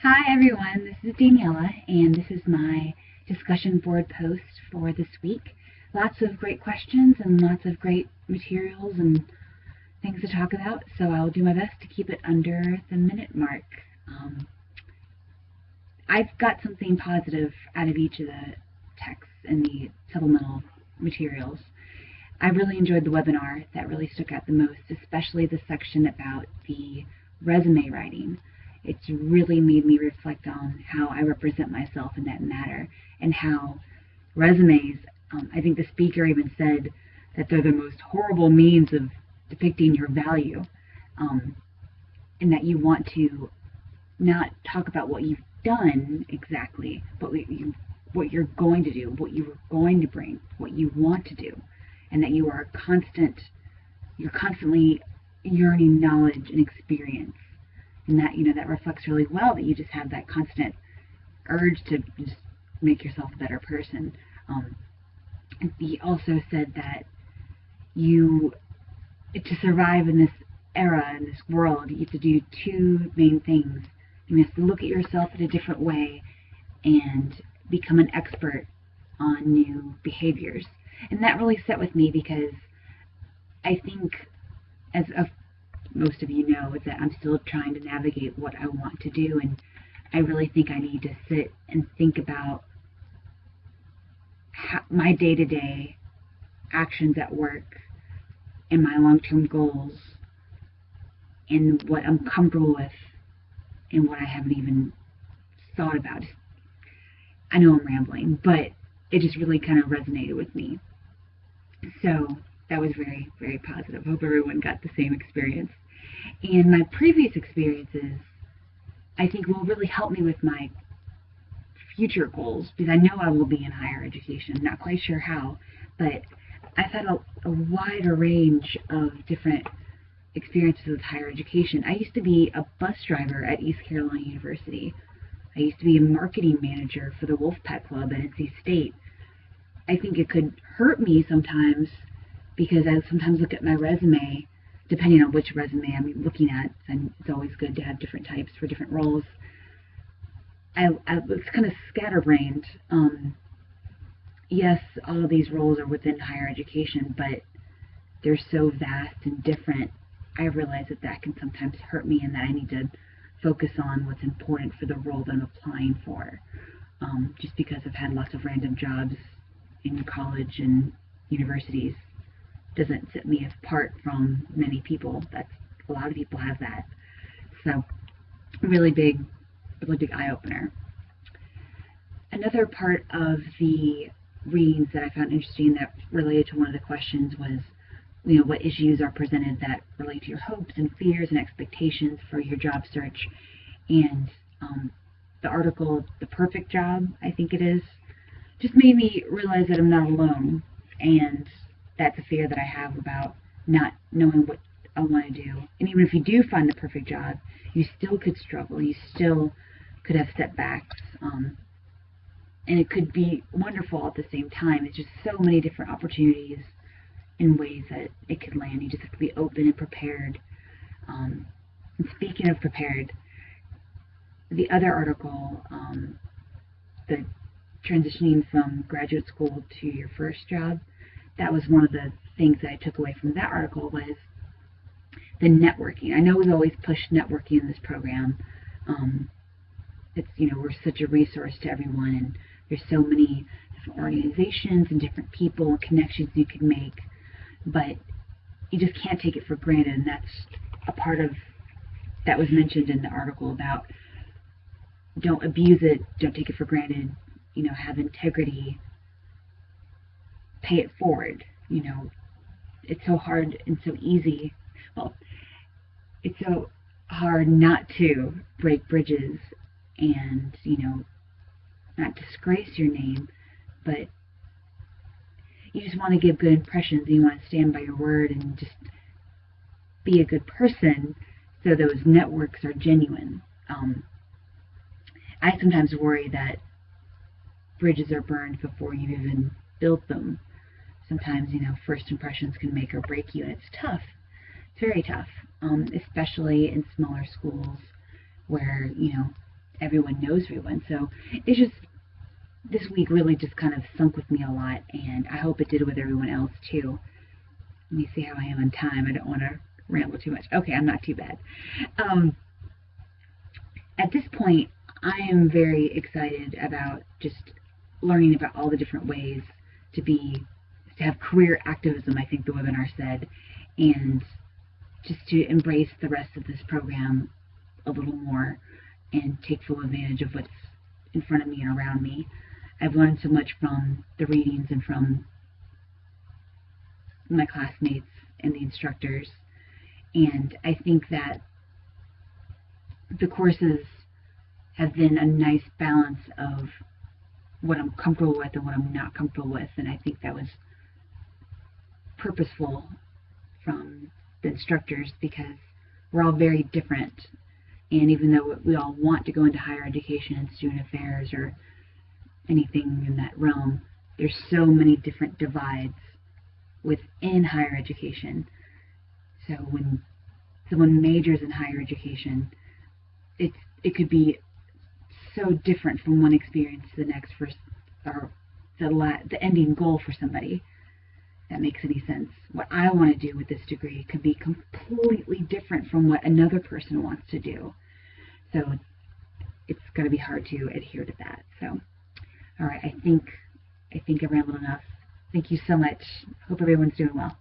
Hi everyone, this is Daniela, and this is my discussion board post for this week. Lots of great questions and lots of great materials and things to talk about, so I'll do my best to keep it under the minute mark. Um, I've got something positive out of each of the texts and the supplemental materials. I really enjoyed the webinar. That really stuck out the most, especially the section about the resume writing. It's really made me reflect on how I represent myself in that matter and how resumes, I think the speaker even said that they're the most horrible means of depicting your value, um, and that you want to not talk about what you've done exactly, but what you're going to do, what you're going to bring, what you want to do, and that you're constantly yearning knowledge and experience, and that that reflects really well that you just have that constant urge to just make yourself a better person. And he also said that you to survive in this era, in this world, you have to do two main things. You have to look at yourself in a different way and become an expert on new behaviors. And that really set with me because I think, as most of you know, is that I'm still trying to navigate what I want to do, and I really think I need to sit and think about my day-to-day actions at work and my long-term goals and what I'm comfortable with and what I haven't even thought about. I know I'm rambling, but it just really kind of resonated with me. So that was very, very positive. Hope everyone got the same experience. And my previous experiences, I think, will really help me with my future goals because I know I will be in higher education. Not quite sure how, but I've had a wider range of different experiences with higher education. I used to be a bus driver at East Carolina University. I used to be a marketing manager for the Wolfpack Club at NC State. I think it could hurt me sometimes because I sometimes look at my resume, depending on which resume I'm looking at, and it's always good to have different types for different roles. I was kind of scatterbrained. Yes, all of these roles are within higher education, but they're so vast and different. I realize that that can sometimes hurt me and that I need to focus on what's important for the role that I'm applying for. Just because I've had lots of random jobs in college and universities doesn't set me apart from many people. That's a lot of people have that. So really big eye-opener. Another part of the readings that I found interesting that related to one of the questions was, what issues are presented that relate to your hopes and fears and expectations for your job search. And the article, The Perfect Job, I think it is, just made me realize that I'm not alone. And that's a fear that I have about not knowing what I want to do. And even if you do find the perfect job, you still could struggle. You still could have setbacks. And it could be wonderful at the same time. It's just so many different opportunities and ways that it could land. You just have to be open and prepared. And speaking of prepared, the other article, the transitioning from graduate school to your first job, that was one of the things that I took away from that article was the networking. I know we've always pushed networking in this program. It's, we're such a resource to everyone, and there's so many different organizations and different people and connections you can make, but you just can't take it for granted, and that's a part of that was mentioned in the article about don't abuse it, don't take it for granted, have integrity, pay it forward. It's so hard and so easy. Well, it's so hard not to break bridges and, not disgrace your name, but you just want to give good impressions and you want to stand by your word and just be a good person so those networks are genuine. I sometimes worry that bridges are burned before you even built them. Sometimes, first impressions can make or break you, and it's tough. It's very tough, especially in smaller schools where, everyone knows everyone. So it's just, this week really just kind of sunk with me a lot, and I hope it did with everyone else too. Let me see how I am on time. I don't want to ramble too much. Okay, I'm not too bad. At this point, I am very excited about just learning about all the different ways to have career activism, I think the webinar said, and just to embrace the rest of this program a little more and take full advantage of what's in front of me and around me. I've learned so much from the readings and from my classmates and the instructors, and I think that the courses have been a nice balance of what I'm comfortable with and what I'm not comfortable with, and I think that was purposeful from the instructors, because we're all very different, and even though we all want to go into higher education and student affairs or anything in that realm, there's so many different divides within higher education. So when someone majors in higher education, it could be so different from one experience to the next, or the ending goal for somebody. That makes any sense. What I want to do with this degree could be completely different from what another person wants to do. So it's going to be hard to adhere to that. So, all right, I think I rambled enough. Thank you so much. Hope everyone's doing well.